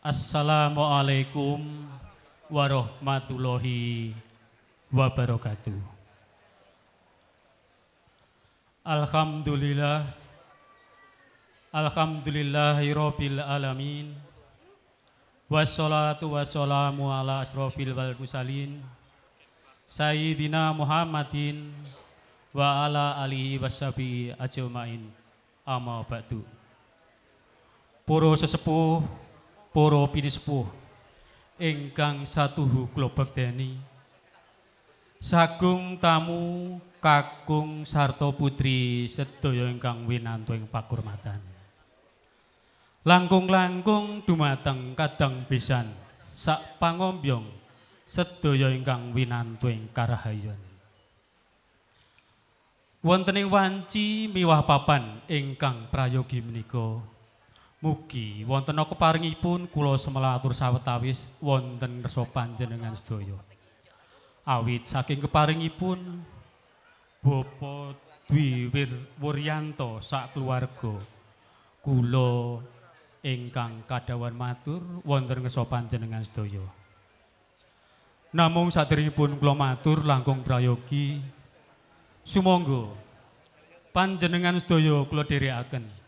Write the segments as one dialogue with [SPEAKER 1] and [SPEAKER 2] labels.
[SPEAKER 1] Assalamualaikum warahmatullahi wabarakatuh. Alhamdulillah, alhamdulillahirabbil alamin. Wassalatu wassalamu ala asrofil wal mursalin Sayyidina Muhammadin wa ala alihi washabihi ajmain. Amma ba'du. Para sesepuh, para pinisepuh ingkang satuhu kula bekteni, sagung tamu kakung sarta putri sedaya ingkang winantu ing pakurmatan. Langkung-langkung dumateng kadang besan sak pangombyong sedaya ingkang winantu ing karahayon. Wonten ing wanci miwah papan ingkang prayogi menika, mugi wonten keparingipun kula semelatur sawetawis wonten ngersa panjenengan sedaya. Awit saking keparingipun Bapak Dwi Wuryanto sak keluarga kula ingkang kadawan matur wonten ngersa panjenengan sedaya. Namung saderengipun kula matur langkung prayogi, sumangga panjenengan sedaya kula dherekaken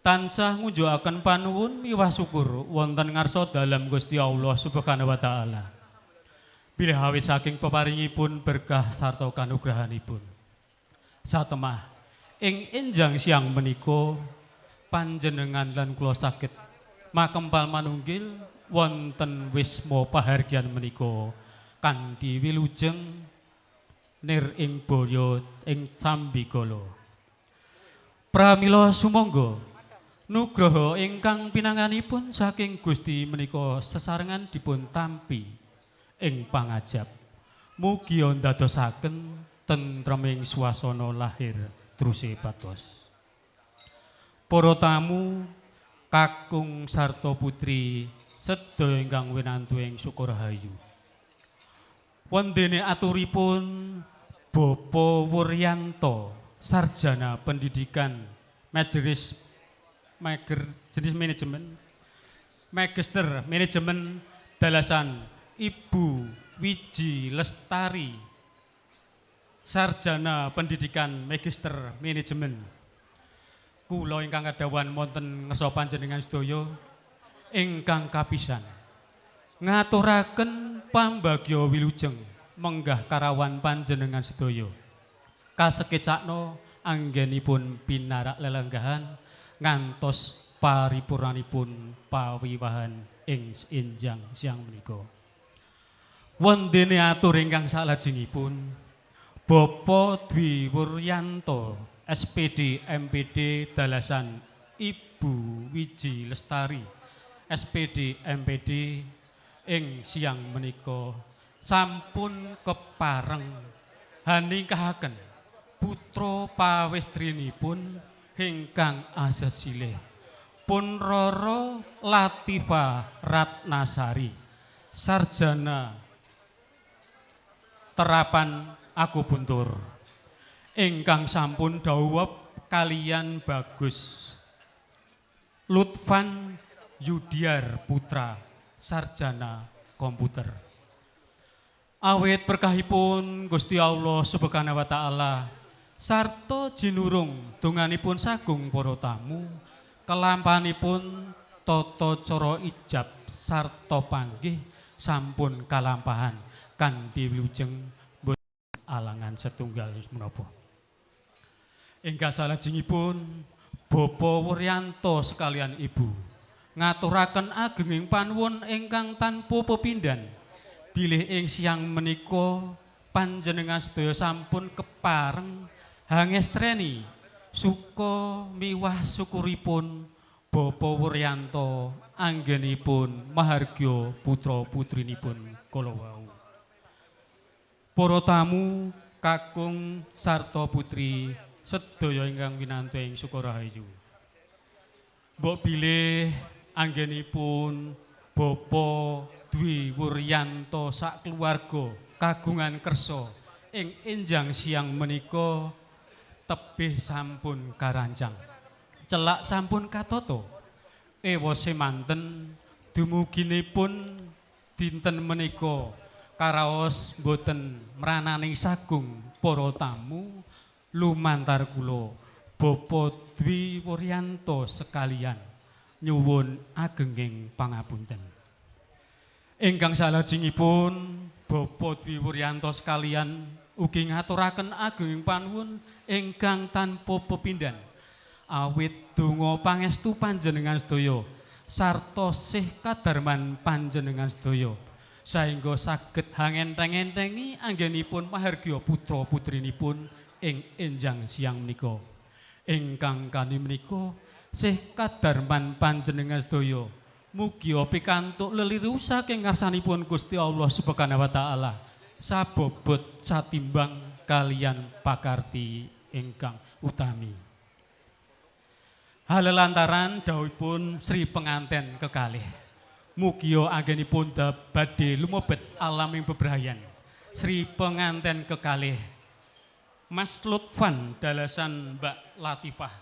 [SPEAKER 1] tansah ngunjukaken panuwun miwah syukur wonten ngarsa dalem Gusti Allah Subhanahu wa taala. Bilih awit saking peparingipun berkah sarta kanugrahanipun. Satemah ing enjang siang menika panjenengan lan kula saged makempal manunggil wonten wisma pahargyan menika kanthi wilujeng nir ing boyo ing Sambigala. Pramila sumangga nugraha ingkang pinanganipun saking Gusti menika sesarengan dipun tampi ing pangajab. Mugi ndadosaken tentreming swasana lahir truse patos. Para tamu kakung sarta putri sedaya ingkang winantu ing Sukarahayu. Wondene aturipun Bapak Wuryanto, sarjana pendidikan majelis jenis manajemen, magister manajemen dalasan Ibu Wiji Lestari, sarjana pendidikan magister manajemen. Kula ingkang kadawan wonten ngersa panjenengan sedaya ingkang kapisan ngaturaken pambagya wilujeng menggah karawan panjenengan sedaya. Kasekecakno anggenipun pinarak lelenggahan ngantos paripurnanipun pawiwahan ing enjang siang menika. Wondene atur ingkang salajengipun Bapak Dwi Wuryanto, SPD MPD dalasan Ibu Wiji Lestari, SPD MPD ing siang menika sampun kepareng haningahaken putra pawistrinipun ingkang asesilih Pun Roro Latifah Ratnasari, sarjana terapan akupuntur, ingkang sampun dhawuh kaliyan Bagus Lutfan Yudiar Putra, sarjana komputer. Awit berkahipun Gusti Allah Subhanahu wa taala sarta jinurung donganipun sagung para tamu, kelampanipun tata cara ijab sarta panggih sampun kalampahan kanthi wilujeng boten alangan setunggal menapa. Ingkang salajengipun Bapak Wuryanto sekalian Ibu ngaturaken agenging panuwun ingkang tanpa pepindhan bilih ing siang menika panjenengan sedaya sampun kepareng hangestreni suka miwah syukuripun Bapak Wuryanto anggenipun mahargya putra putrinipun kala wau. Para tamu kakung sarta putri sedaya ingkang winantu ing Sukarahayu. Mbok bilih anggenipun Bapak Dwi Wuryanto sak keluarga kagungan kersa ing enjang siang menika tebih sampun karancang, celak sampun katoto, ewa semanten dumuginipun dinten menika karaos boten mrananing sagung para tamu lumantar kula Bapak Dwi Wuryanto sekalian nyuwun agenging pangapunten. Ingkang salajengipun Bapak Dwi Wuryanto sekalian ugi ngaturaken agenging panuwun ingkang tanpa pepindhan awit donga pangestu panjenengan sedaya sarta sih kadarman panjenengan sedaya saengga saged hangenteng-entengi anggenipun pahargya putra putrinipun ing enjang siang menika. Ingkang kani menika sih kadarman panjenengan sedaya mugi pikantuk leliru saking ngarsanipun Gusti Allah Subhanahu wa taala sabobot satimbang kalian pakarti ingkang utami. Halelantaran dawuhipun Sri penganten kekalih mugi anggenipun badhe lumebet alaming bebrayan. Sri penganten kekalih Mas Lutfan dalasan Mbak Latifah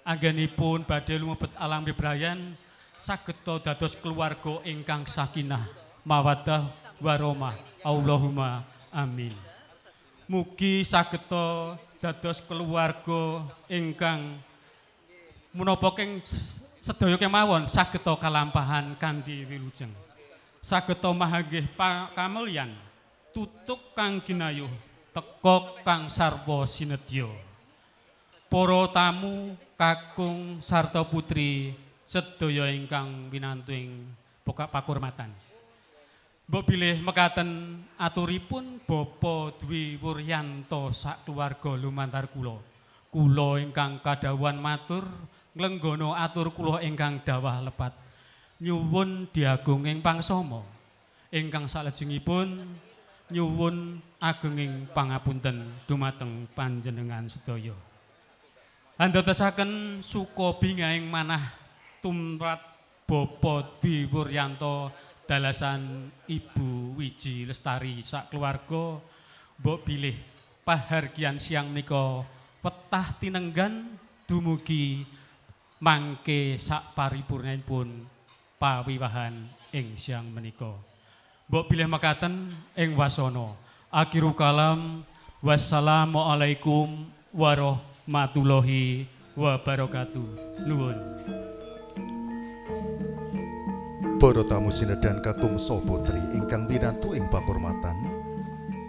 [SPEAKER 1] anggenipun badhe lumebet alam bebrayan sageta dados keluarga ingkang sakinah mawaddah warahmah. Allahumma amin. Mugi sageta dados keluarga ingkang menapa keng sedaya kemawon sageta kalampahan kanthi wilujeng. Sageta mahanggih kamulyan tutuk kang ginayuh teka kang sarwa sinedya. Para tamu kakung sarta putri sedaya ingkang winantuing pakurmatan. Mbok bilih mekaten aturipun Bapak Dwi Wuryanto sak keluarga lumantar kula. Kula ingkang kadhawuhan matur nglenggana atur kula ingkang dawah lepat. Nyuwun diagunging pangsama. Ingkang salajengipun nyuwun agenging pangapunten dumateng panjenengan sedaya. Andadosaken suka bingahing manah tumrap Bapak Dwi Wuryanto dalasan Ibu Wiji Lestari sak keluarga. Mbok bilih pahargyan siang menika wetah tinenggan dumugi mangke sak paripurnanipun pawiwahan ing siang menika. Mbok bilih mekaten ing wasana. Akhiru kalam wassalamualaikum warahmatullahi wabarakatuh. Nuwun.
[SPEAKER 2] Para tamu sinedan kakung saputri ingkang winantu ing pakurmatan,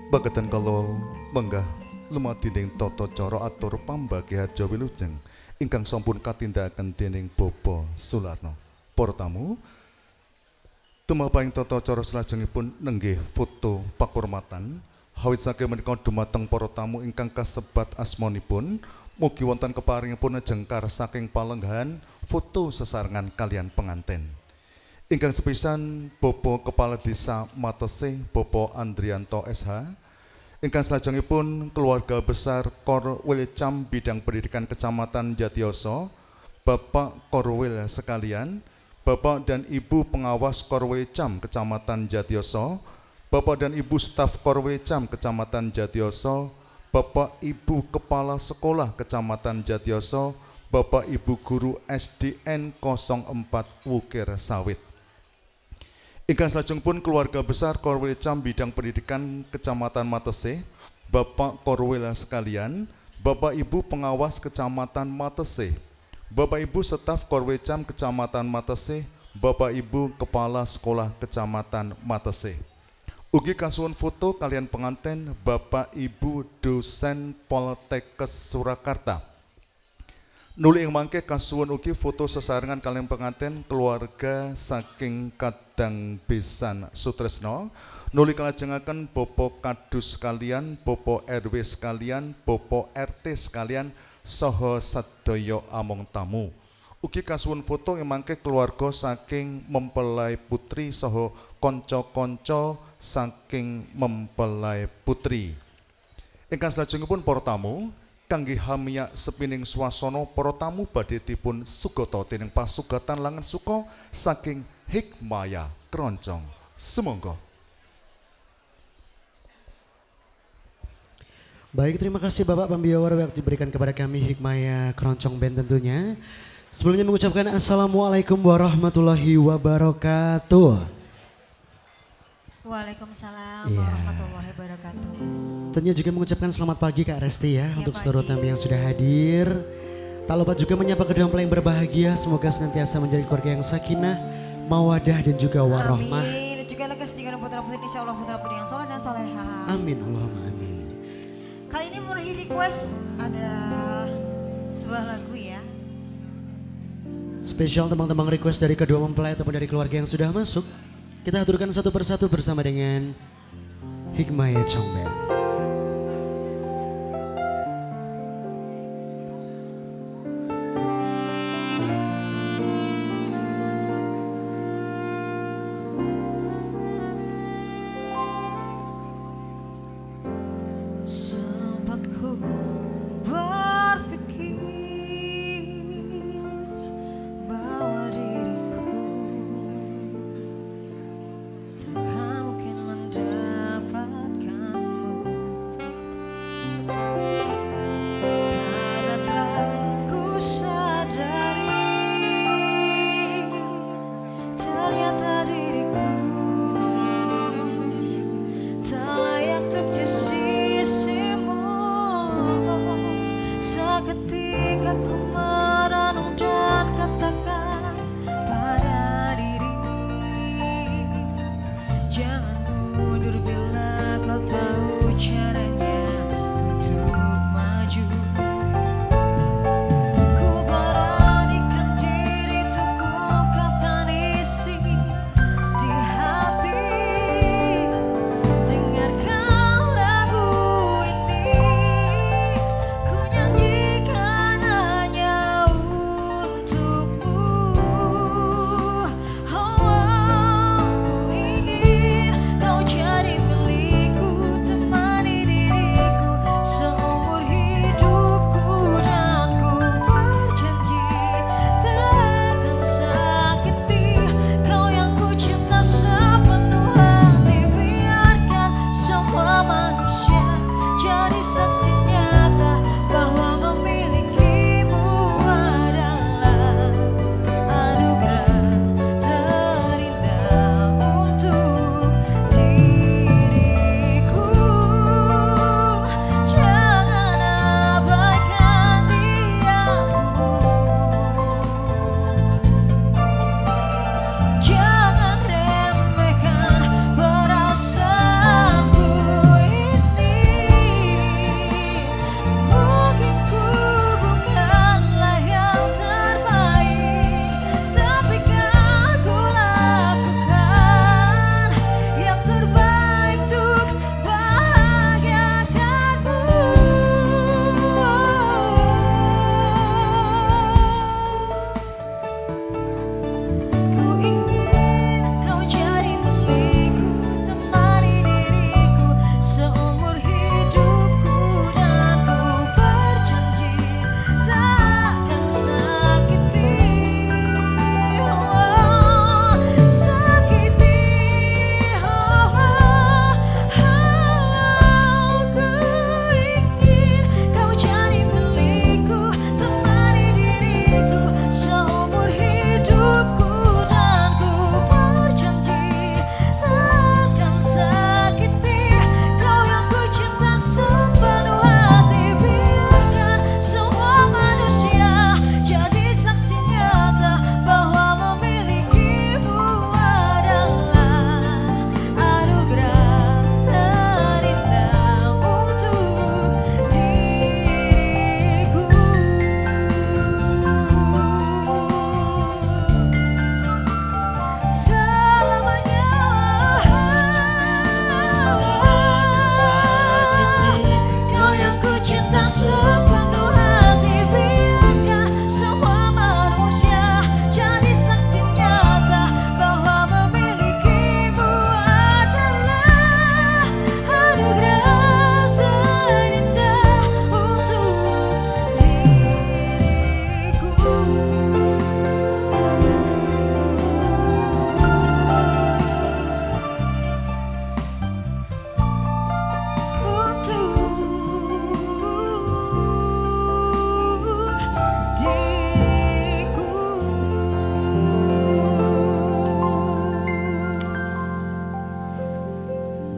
[SPEAKER 2] bageten kala menggah lumadining tata cara atur pambagi harja wilujeng ingkang sampun katindakaken dening Bapak Sularno. Para tamu, tumapahing tata cara salajengipun nenggih foto pakurmatan. Hawit saking menika dumateng para tamu ingkang kasebat asmanipun, mugi wonten keparingipun jengkar saking palenggahan foto sesarengan kalian penganten. Ingkang sepisan Bapak Kepala Desa Matese Bapak Andrianto SH, ingkang salajengipun keluarga besar Korwil Cam bidang pendidikan Kecamatan Jatiyoso, Bapak Korwil sekalian, Bapak dan Ibu pengawas Korwil Cam Kecamatan Jatiyoso, Bapak dan Ibu staf Korwil Cam Kecamatan Jatiyoso, Bapak Ibu Kepala Sekolah Kecamatan Jatiyoso, Bapak Ibu Guru SDN 04 Wukir Sawit. Ingkang salajengipun keluarga besar Korwil Cam bidang pendidikan Kecamatan Matese, Bapak Korwil sekalian, Bapak Ibu pengawas Kecamatan Matese, Bapak Ibu staf Korwil Cam Kecamatan Matese, Bapak Ibu Kepala Sekolah Kecamatan Matese. Ugi kasuwun foto kalian penganten Bapak Ibu dosen Poltekkes Surakarta. Nuli ing mangke kasuwun ugi foto sesarengan kalian penganten keluarga saking Kadang Besan Sutresno. Nuli kalajengaken Bapak Kadus sekalian, Bapak RW sekalian, Bapak RT sekalian, saha sadaya among tamu. Ugi kasuwun foto ing mangke keluarga saking mempelai putri saha kanca-kanca saking mempelai putri. Ingkang salajengipun para tamu kangge hamiya sepining swasana para tamu badhe dipun sugata dening pasugatan langan suka saking Hikmaya Kroncong. Sumangga.
[SPEAKER 3] Baik, terima kasih Bapak Pembiawar yang diberikan kepada kami Hikmaya Kroncong Band tentunya. Sebelumnya mengucapkan Assalamualaikum warahmatullahi wabarakatuh.
[SPEAKER 4] Waalaikumsalam
[SPEAKER 3] Iya.
[SPEAKER 4] warahmatullahi wabarakatuh.
[SPEAKER 3] Tentunya juga mengucapkan selamat pagi Kak Resti ya,
[SPEAKER 4] Ya,
[SPEAKER 3] untuk
[SPEAKER 4] pagi.
[SPEAKER 3] seluruh tamu yang sudah hadir. Tak lupa juga menyapa kedua mempelai yang berbahagia, semoga senantiasa menjadi keluarga yang sakinah, mawadah dan juga warohmah.
[SPEAKER 4] Amin. Dan juga lekas jika putra putri insya Allah putra putri yang soleh dan soleha.
[SPEAKER 3] Amin Allahumma amin.
[SPEAKER 4] Kali ini murahi request ada sebuah lagu ya.
[SPEAKER 3] Spesial tembang-tembang request dari kedua mempelai ataupun dari keluarga yang sudah masuk. Kita aturkan satu persatu bersama dengan Hikmaya Chongben.
[SPEAKER 4] Sempat ku berpikir bahwa diriku takkan mungkin mendapatkanmu.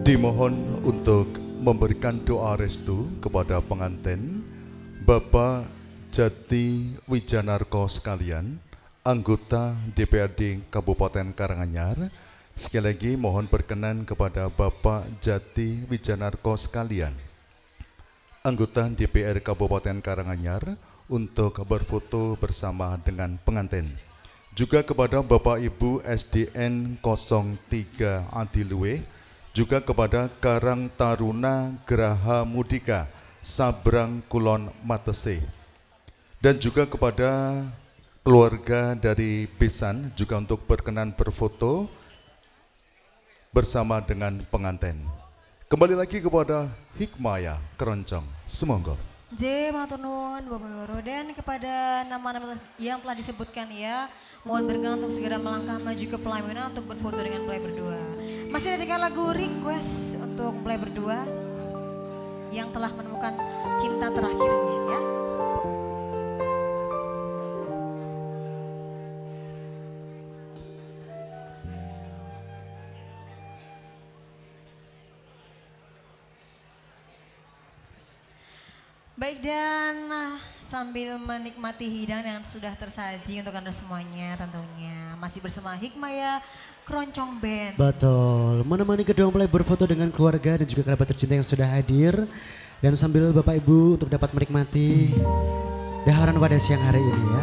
[SPEAKER 2] Dimohon untuk memberikan doa restu kepada pengantin Bapak Jati Wijanarko sekalian, anggota DPRD Kabupaten Karanganyar. Sekali lagi mohon berkenan kepada Bapak Jati Wijanarko sekalian, anggota DPR Kabupaten Karanganyar, untuk berfoto bersama dengan pengantin. Juga kepada Bapak Ibu SDN 03 Adiluwe, juga kepada Karang Taruna Geraha Mudika Sabrang Kulon Matese, dan juga kepada keluarga dari Besan juga untuk berkenan berfoto bersama dengan pengantin. Kembali lagi kepada Hikmaya Keroncong, semonggo.
[SPEAKER 4] J. Matur nuwun Bapak Loro, dan kepada nama-nama yang telah disebutkan ya, mohon berkenan untuk segera melangkah maju ke pelaminan untuk berfoto dengan mempelai berdua. Masih ada lagu request untuk mempelai berdua yang telah menemukan cinta terakhirnya ya. Baik, dan sambil menikmati hidangan yang sudah tersaji untuk Anda semuanya tentunya masih bersama Hikmaya Keroncong Band.
[SPEAKER 3] Betul, menemani kedua mempelai berfoto dengan keluarga dan juga kerabat tercinta yang sudah hadir. Dan sambil Bapak Ibu untuk dapat menikmati daharan pada siang hari ini ya.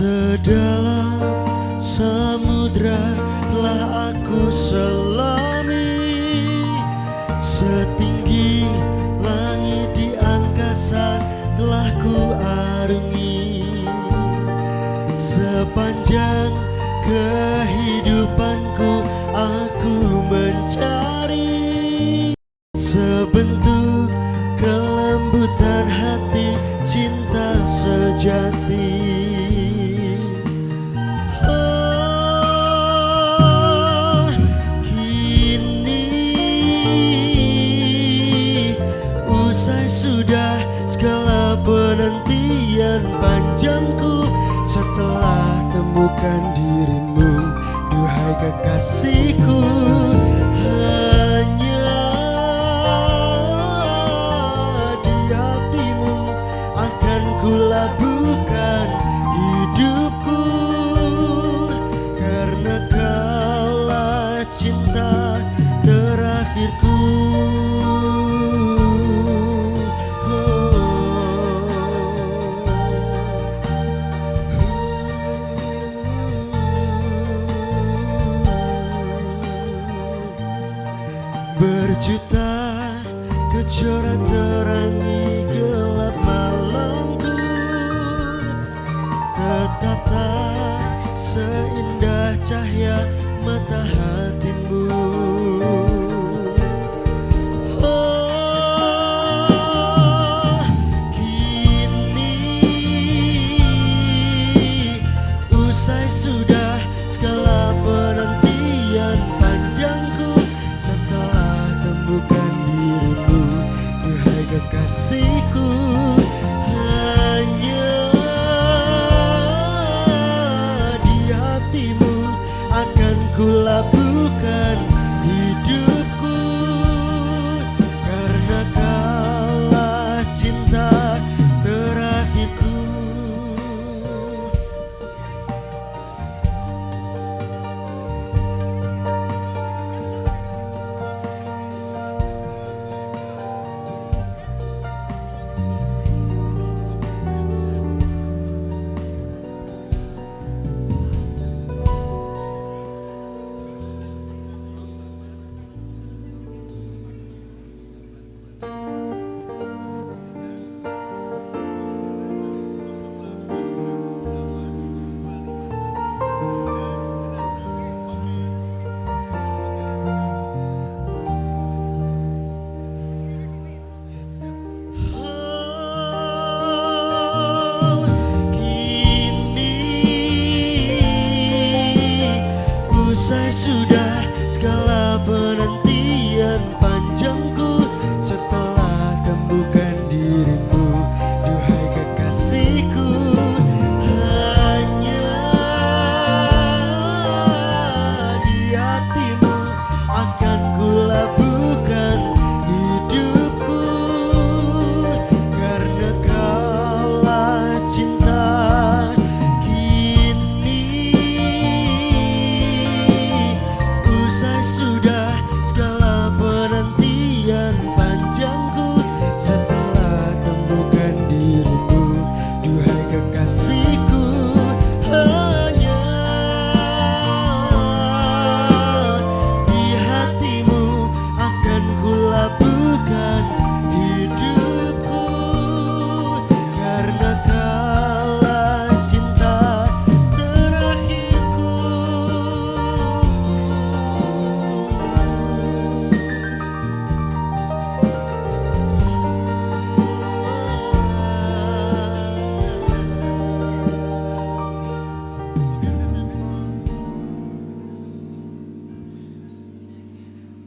[SPEAKER 3] Sedalam samudra telah aku selami, setinggi langit di angkasa telah ku arungi. Sepanjang kehidupanku aku mencari sebentuk kelembutan hati, cinta sejati. Sudah segala penantian panjangku setelah temukan dirimu, duhai kekasihku. Hanya di hatimu akan kulabuhkan hidupku, karena kaulah cinta terakhirku. Berjuta kejora terangi gelap malamku, tetap tak seindah cahaya mata hatimu. Oh, kini usai sudah segala penantian panjangku, bukan dirimu, duhai kekasihku. Hanya di hatimu akan kulabuhkan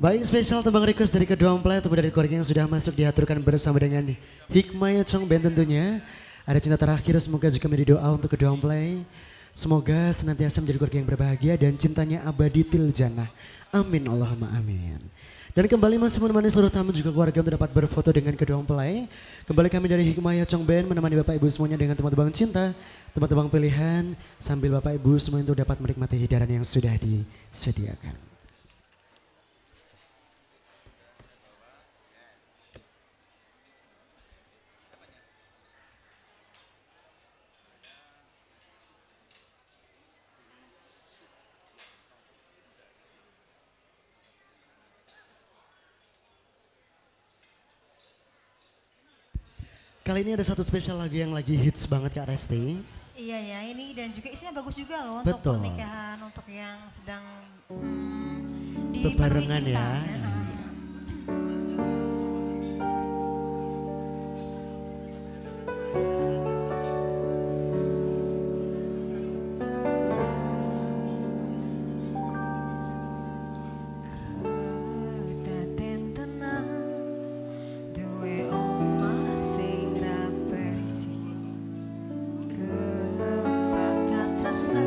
[SPEAKER 3] Baik, spesial tembang request dari kedua mempelai atau dari keluarga yang sudah masuk diaturkan bersama dengan Hikmaya Chong Band tentunya. Ada cinta terakhir, semoga juga menjadi doa untuk kedua mempelai. Semoga senantiasa menjadi keluarga yang berbahagia dan cintanya abadi til jannah. Amin Allahumma amin. Dan kembali masih menemani seluruh tamu juga keluarga untuk dapat berfoto dengan kedua mempelai. Kembali kami dari Hikmaya Chong Band menemani Bapak Ibu semuanya dengan tembang-tembang cinta, tembang-tembang pilihan, sambil Bapak Ibu semua untuk dapat menikmati hidangan yang sudah disediakan. Kali ini ada satu spesial lagu yang lagi hits banget Kak Resti.
[SPEAKER 4] Iya ya, ini dan juga isinya bagus juga loh untuk
[SPEAKER 3] Betul.
[SPEAKER 4] pernikahan, untuk yang sedang dipenuhi
[SPEAKER 3] Bebarengan
[SPEAKER 4] cinta.
[SPEAKER 3] ya.
[SPEAKER 4] Kedaten tenang, duwe omah sing raperisi, kebakat tresna,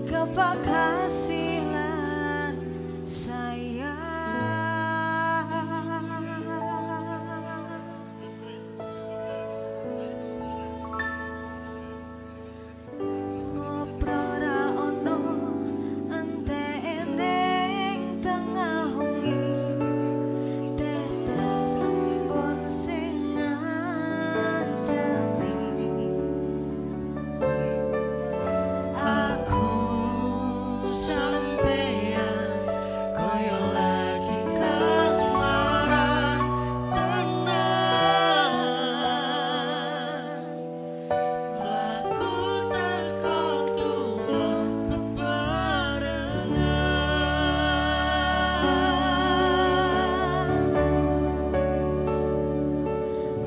[SPEAKER 4] kepak kasih lan sayang. Ngobrol ra ono entene ing tengah wengi, tetes embun sing ngancani. Aku sampeyan koyo lagi kasmaran tenan, mlaku teko tuwa bebarengan.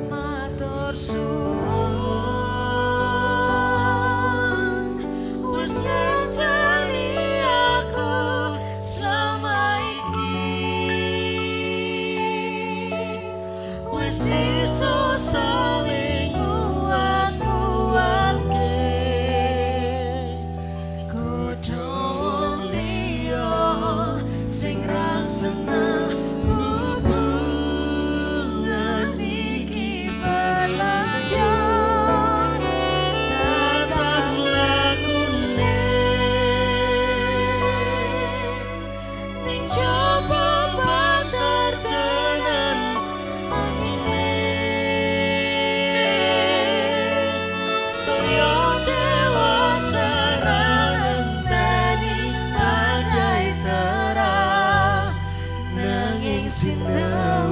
[SPEAKER 4] Matur suwun wis ngajeni aku selama iki, wis iso saling nguat-nguatke, kudu wong liya sing ra seneng hubungan iki berlanjut. Datang lakune ning jaba bandar tenan angine, saya dewasa ra ngenteni badai terang, nanging sinau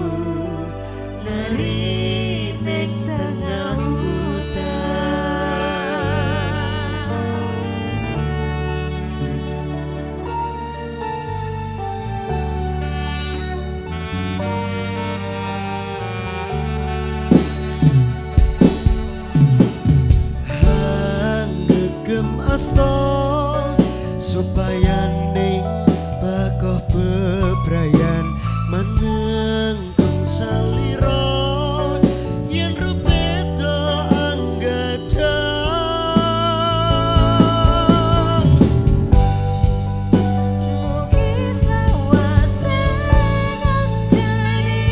[SPEAKER 4] neri ning tengah hutan. Hanggegem asta supaya ning bakoh bebrayan manengkung salira yen rupeda anggadang. Mugi selawase ngenteni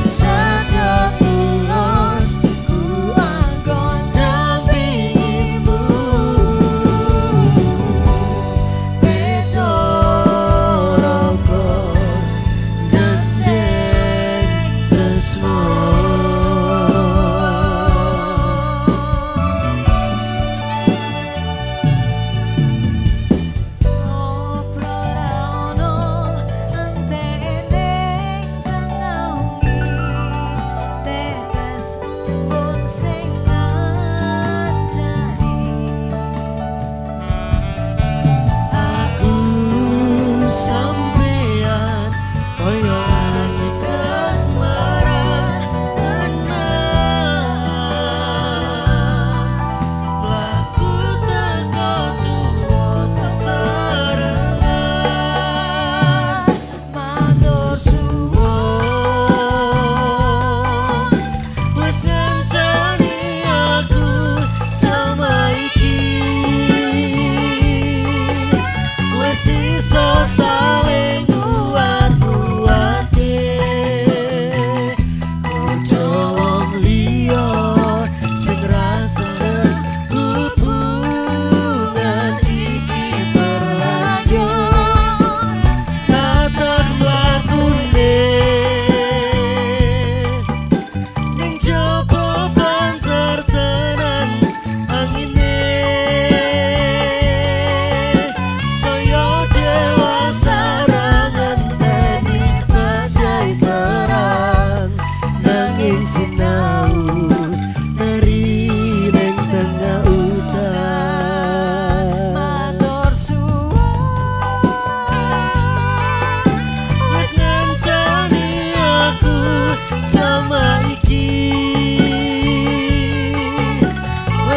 [SPEAKER 4] sadya tulus ku anggon dampingimu.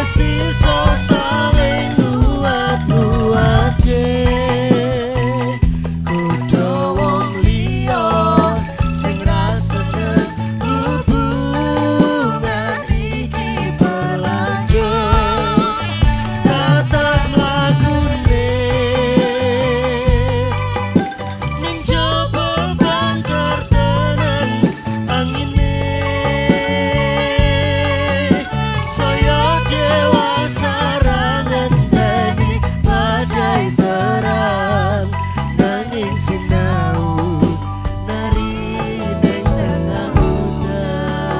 [SPEAKER 3] wis iso saling nguat-nguatke kudu wong liya sing ra seneng hubungan iki berlanjut tatap lagune ning jaba bangkar tenan angine saya dewasa ra ngenteni badai terang nanging sinau nari ning tengah hutan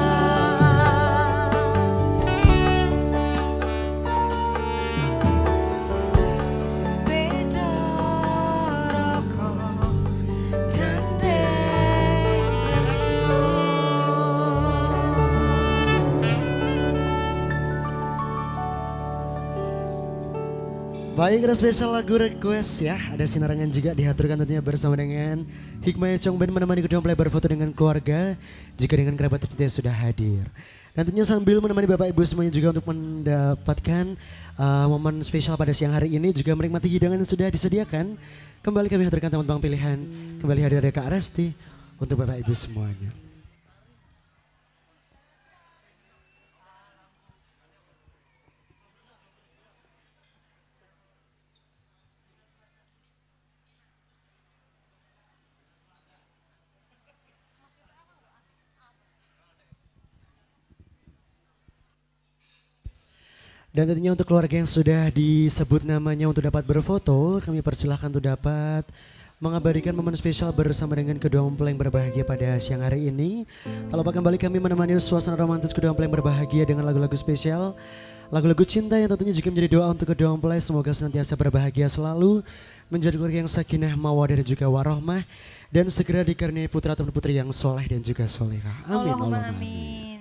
[SPEAKER 3] beda rokok gandeng tresno. Baik, ada spesial lagu request ya. Ada sinarangan juga diaturkan tentunya bersama dengan Hikmaya Chong Band menemani kedua mempelai berfoto dengan keluarga jika dengan kerabat tercinta sudah hadir. Dan tentunya sambil menemani Bapak Ibu semuanya juga untuk mendapatkan momen spesial pada siang hari ini juga menikmati hidangan yang sudah disediakan. Kembali kami hadirkan teman-teman pilihan. Kembali hadir dari Kak Resti untuk Bapak Ibu semuanya. Dan tentunya untuk keluarga yang sudah disebut namanya untuk dapat berfoto, kami persilahkan untuk dapat mengabadikan momen spesial bersama dengan kedua mempelai yang berbahagia pada siang hari ini. Tak lupa kembali kami menemani suasana romantis kedua mempelai yang berbahagia dengan lagu-lagu spesial, lagu-lagu cinta yang tentunya juga menjadi doa untuk kedua mempelai semoga senantiasa berbahagia selalu, menjadi keluarga yang sakinah, mawaddah dan juga warohmah, dan segera dikaruniai putra atau putri yang soleh dan juga solehah. Amin.
[SPEAKER 4] Allahumma amin.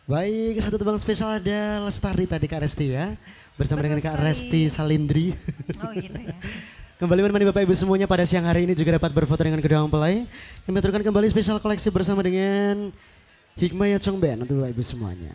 [SPEAKER 3] Baik, satu tebang spesial ada Lestari tadi Kak Resti ya. Bersama
[SPEAKER 4] Betul
[SPEAKER 3] dengan Kak
[SPEAKER 4] sekali.
[SPEAKER 3] Resti Salindri.
[SPEAKER 4] Oh gitu ya.
[SPEAKER 3] Kembali menemani Bapak Ibu semuanya pada siang hari ini juga dapat berfoto dengan kedua mempelai. Kami aturkan kembali spesial koleksi bersama dengan Hikmaya Chong Band untuk Bapak Ibu semuanya.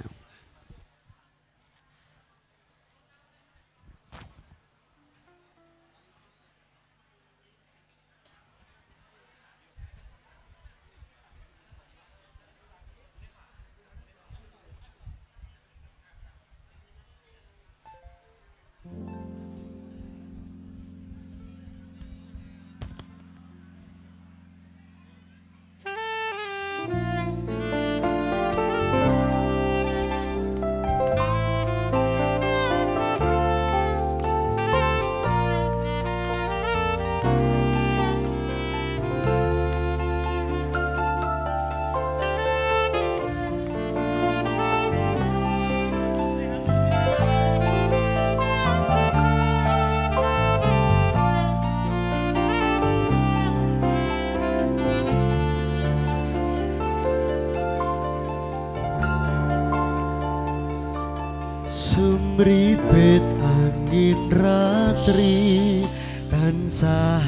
[SPEAKER 3] Sumripit angin ratri tansah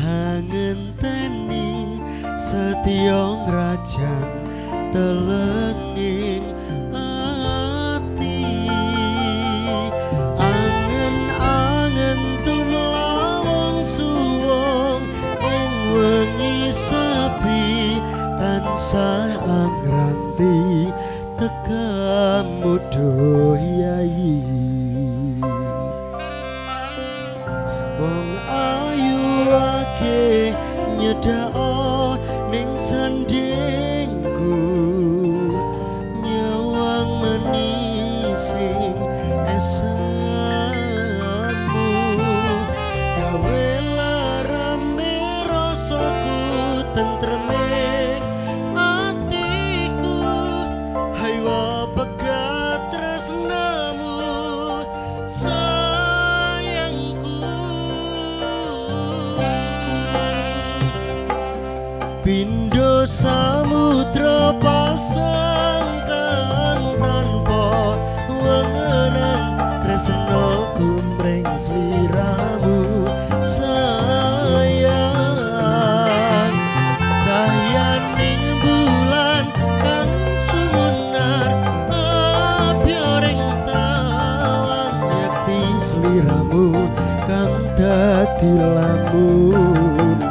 [SPEAKER 3] ngenteni setya ngrajang telenging ati angen-angen tumlawang suwung ing wengi sepi tansah angranti tekamu doyai wong ayu ake nyedao ning sandingku nyawang menising esamu gawe larame rasaku tentreming atiku haywa pegat tresnamu sayangku Pindo samudra pasang kang tanpa wangenan tresno kumring sliramu sayang cahayaning bulan kang sumunar abyoreng tawang yakti sliramu kang dadi lamunan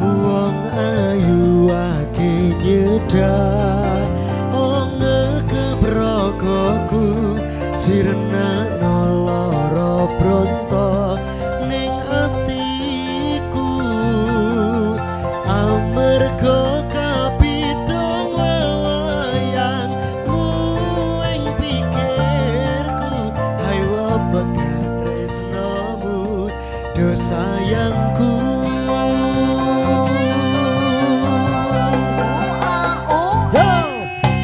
[SPEAKER 3] wong ayu ake nyedak onge kebrakaku sirna noloro bronto ning atiku amarga kapitung wayangmu ing pikirku haywa bekat tresnamu do sayangku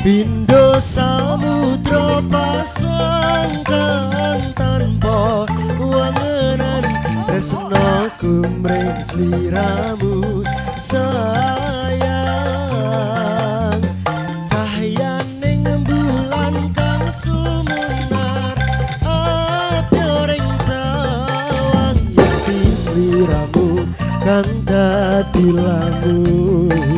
[SPEAKER 3] Pindo samudra pasang kang tanpa wangenan tresno kumring sliramu sayang cahayaning bulan kang sumunar abyoreng tawang yakti sliramu kang dadi lamunan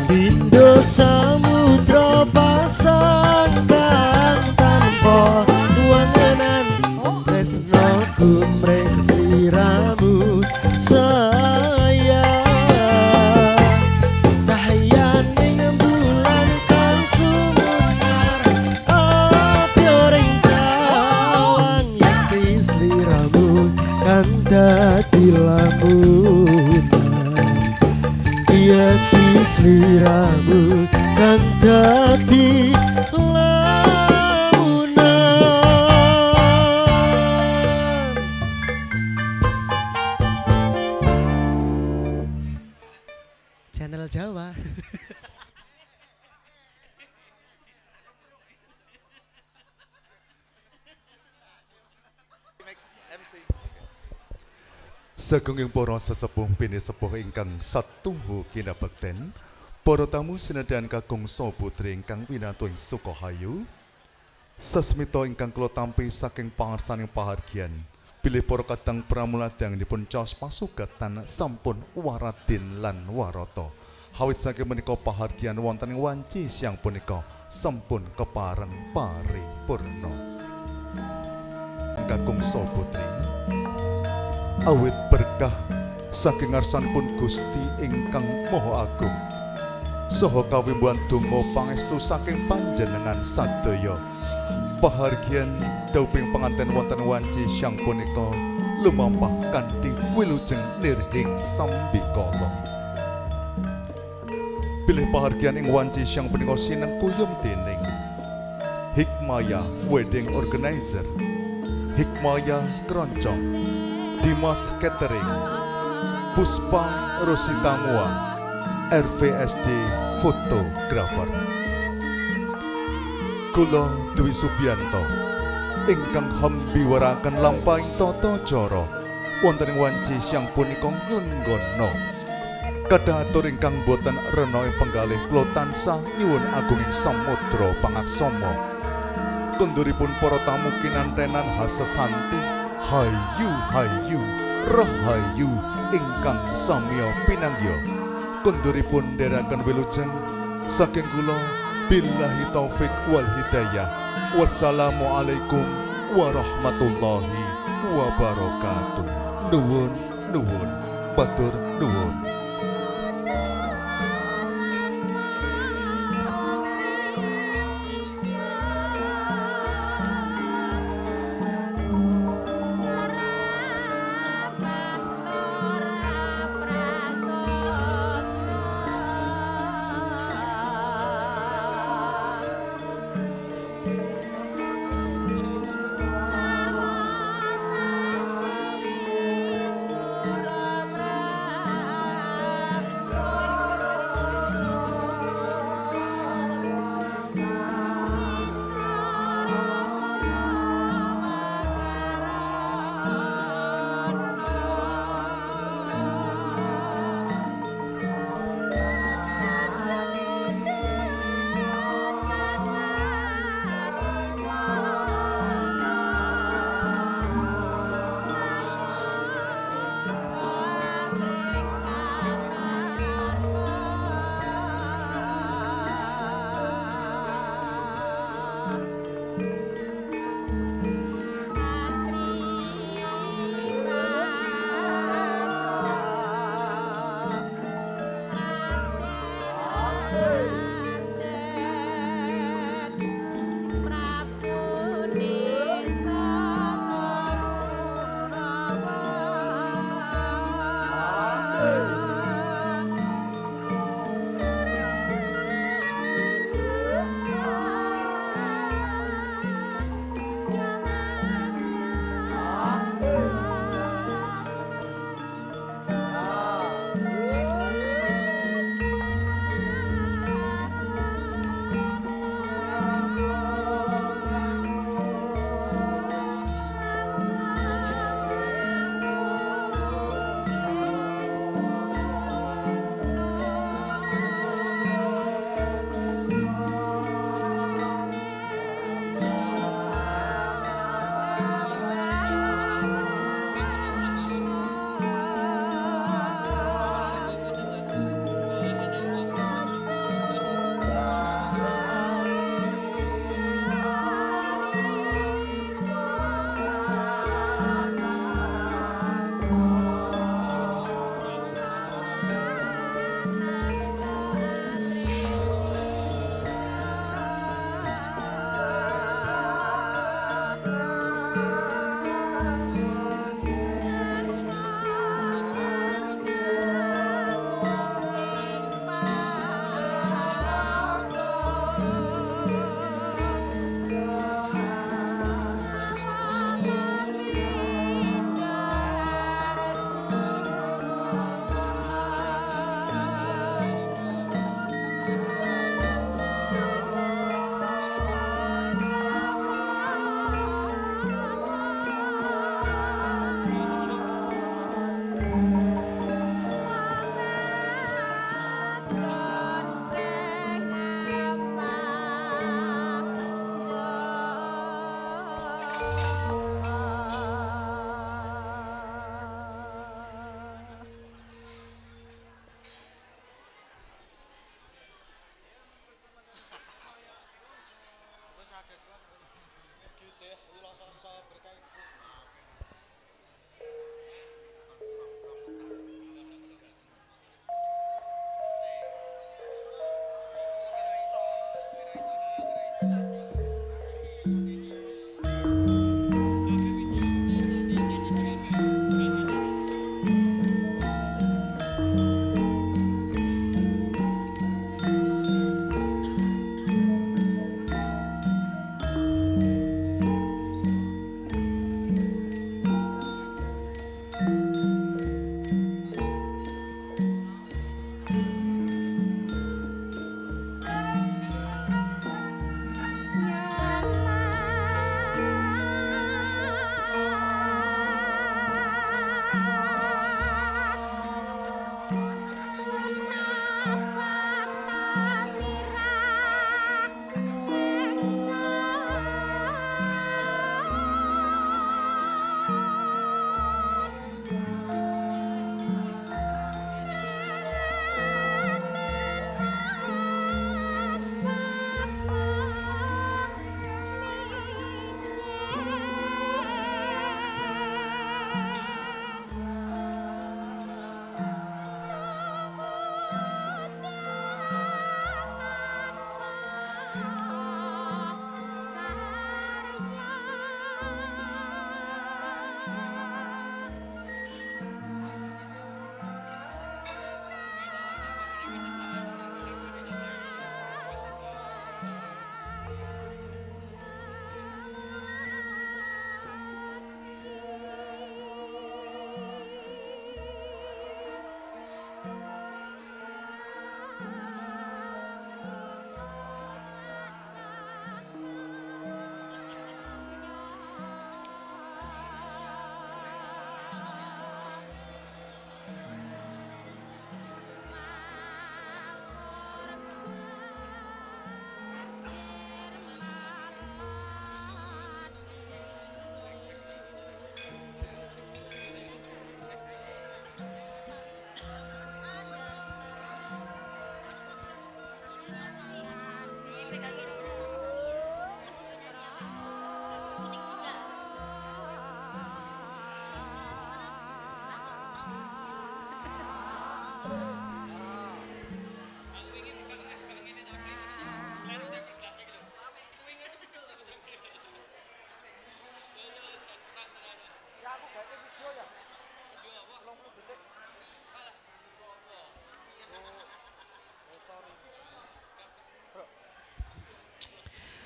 [SPEAKER 3] Pindo samudra pasang kang tanpa wangenan tresno kumring sliramu sayang cahayaning bulan kang sumunar abyoreng tawang yakti sliramu kang dadi lamunan yakti sliramu kang dadi lamunan. Channel Jawa.
[SPEAKER 2] Sagunging para sesepuh bini sepuh ingkang satuhu kinabekten, para tamu sinedhan kakung saha putri ingkang winatuing sukahayu, sasmita ingkang kula tampi saking pangarsaning pahargyan, bilih para kadang pramuladang dipun caos pasugatan sampun waradin lan warata. Hawit saking menika pahargyan wonten ing wanci siang punika sampun kepareng paripurna. Kakung saha putri awit berkah saking ngarsanipun Gusti ingkang Maha Agung saha kawimbuhan donga pangestu saking panjenengan sadaya. Pahargyan dauping panganten wonten wanci siang punika lumampah kanthi wilujeng nirhing sambikala. Bilih pahargyan ing wanci siang punika sinengkuyung dening Hikmaya Wedding Organizer, Hikmaya Keroncong, Dimas Catering, Puspa Rositamua, RVSD Fotografer. Kula Dwi Subianto ingkang hambiwaraken lampahing tata cara wonten ing wanci siang punika nglenggono. Kadhatur ingkang boten rena ing penggalih kula tansah nyuwun agunging samudra pangaksama. Kunduripun para tamu kinantenan hasesanti hayu hayu rahayu ingkang samya pinanggya. Kunduripun ndherekaken wilujeng saking kula billahi taufik wal hidayah. Wassalamualaikum warahmatullahi wabarakatuh. Nuwun nuwun batur nuwun.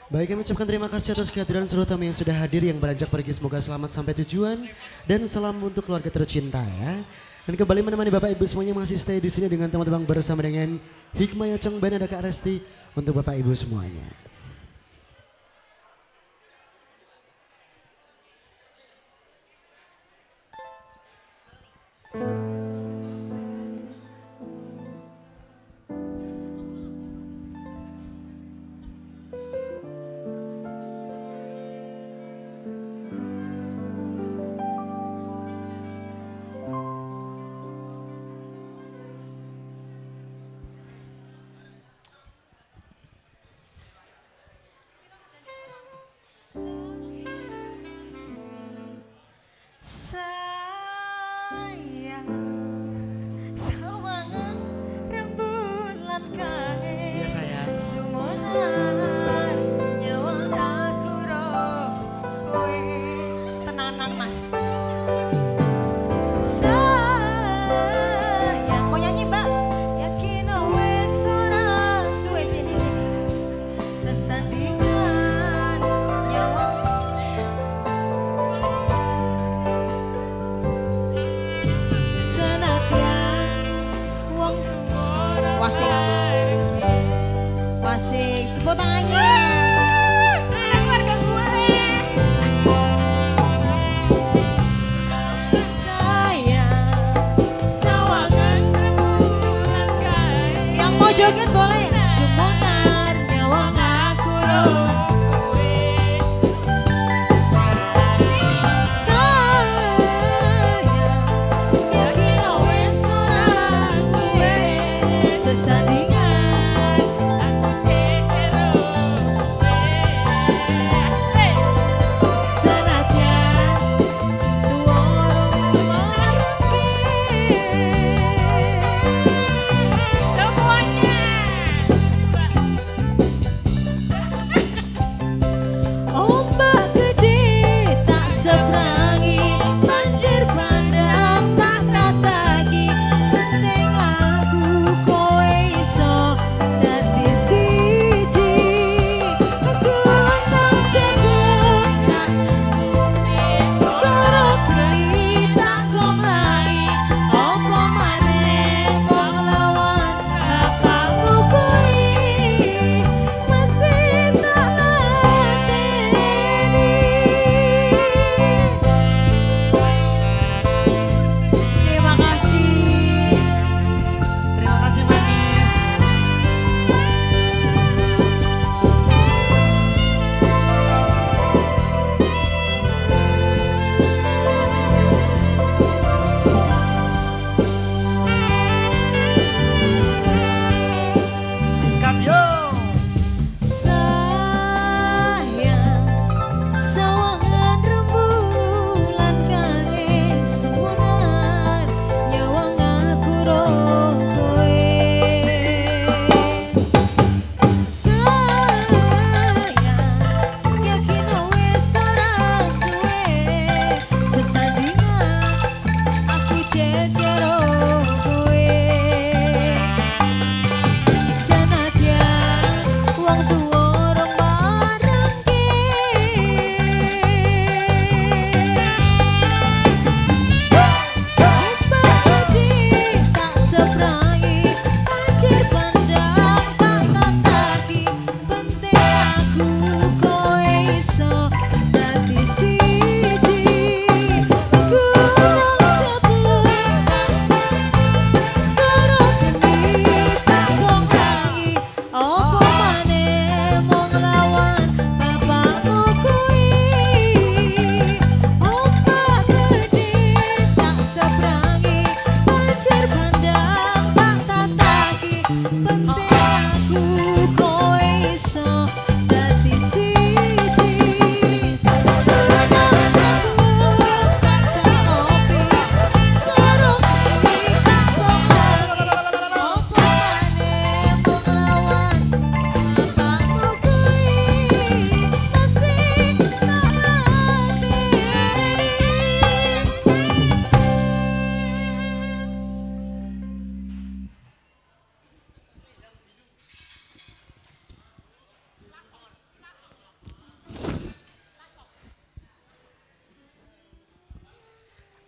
[SPEAKER 3] Baik, kami ucapkan terima kasih atas kehadiran seluruh tamu yang sudah hadir, yang beranjak pergi semoga selamat sampai tujuan, dan salam untuk keluarga tercinta ya. Dan kembali menemani Bapak Ibu semuanya masih stay di sini dengan teman-teman bersama dengan Hikmaya Chong Band, ada Kak Resti untuk Bapak Ibu semuanya.
[SPEAKER 4] Sayang, sawangan rembulan kae.
[SPEAKER 3] Iya sayang.
[SPEAKER 4] Sumonar nyawang aku roh kowe. Tenanan mas. Sayang, mau nyanyi mbak? Yakin wes ora suwe sini. Sesandingan nyawang Wasik, tepuk tangannya. Keluarga gue. Sayang, sawangan rembulan kae. Yang mau joget boleh. Sumonar nyawang aku roh. Sayang, yakin wes ora suwe. Sesandingan senadyan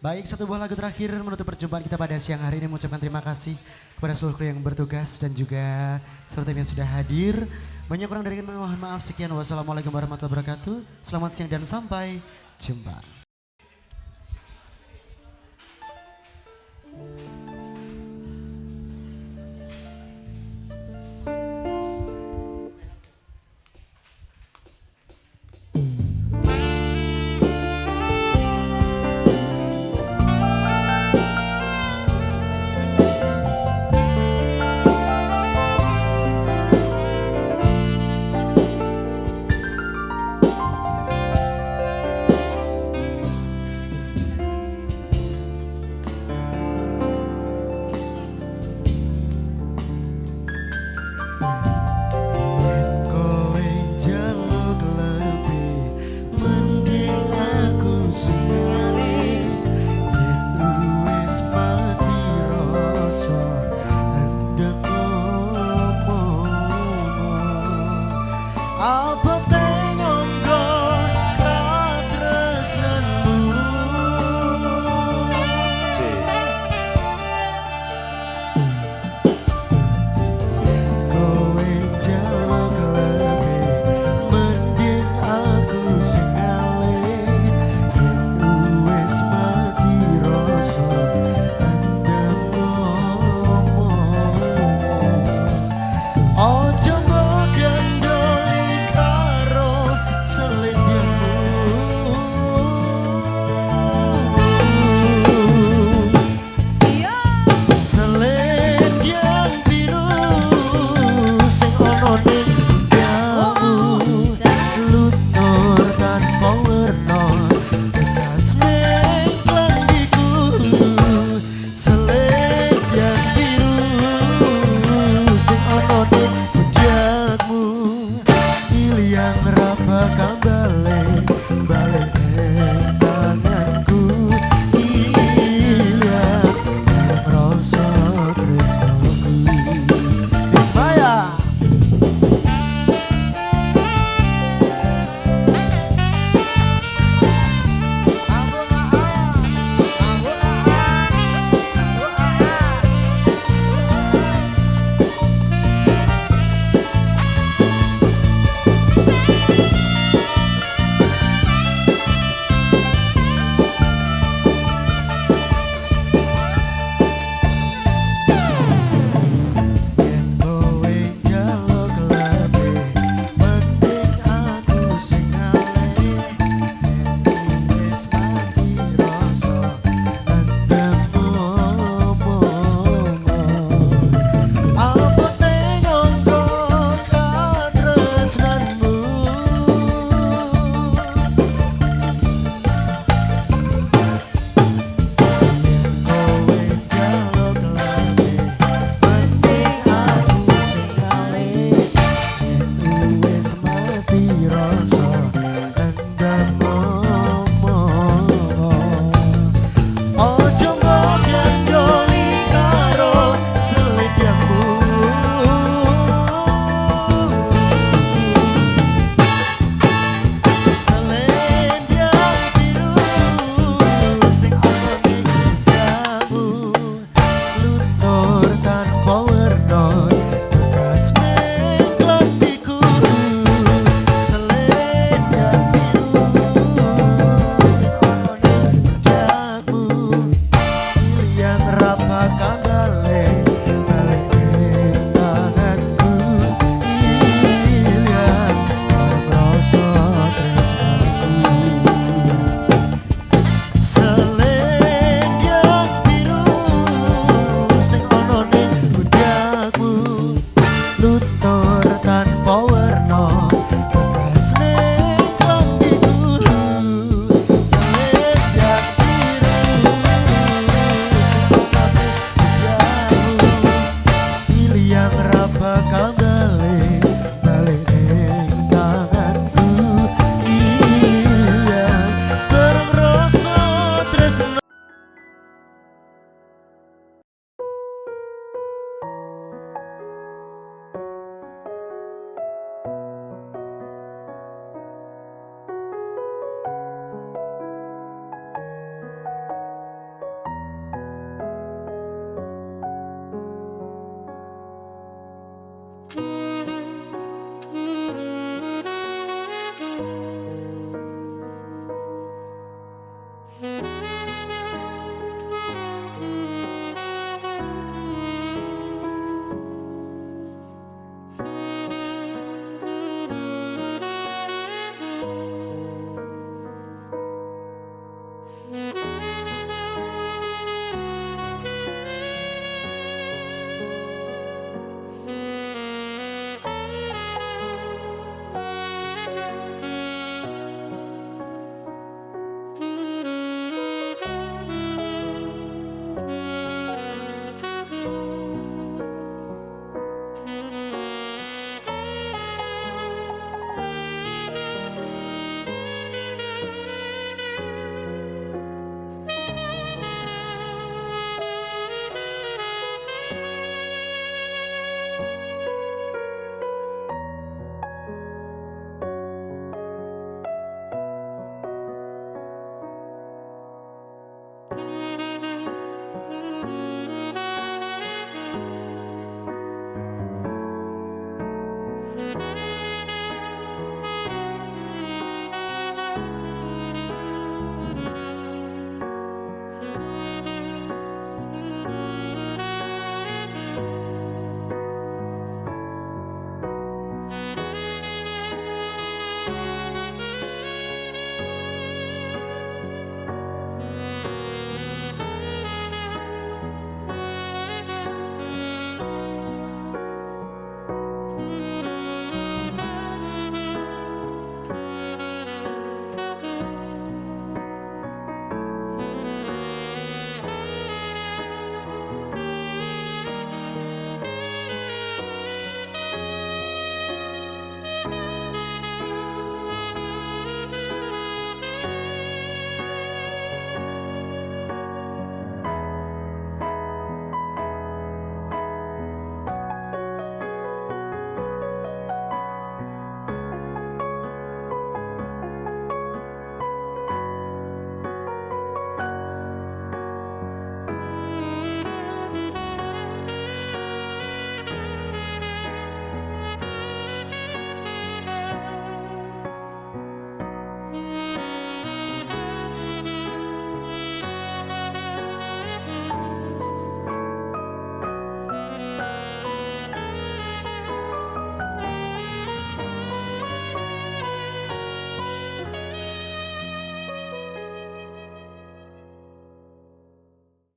[SPEAKER 3] Baik, satu buah lagu terakhir menutup perjumpaan kita pada siang hari ini. Mengucapkan terima kasih kepada seluruh kru yang bertugas dan juga seluruh tim yang sudah hadir. Banyak kurang dari kami mohon maaf. Sekian, wassalamualaikum warahmatullahi wabarakatuh. Selamat siang dan sampai jumpa.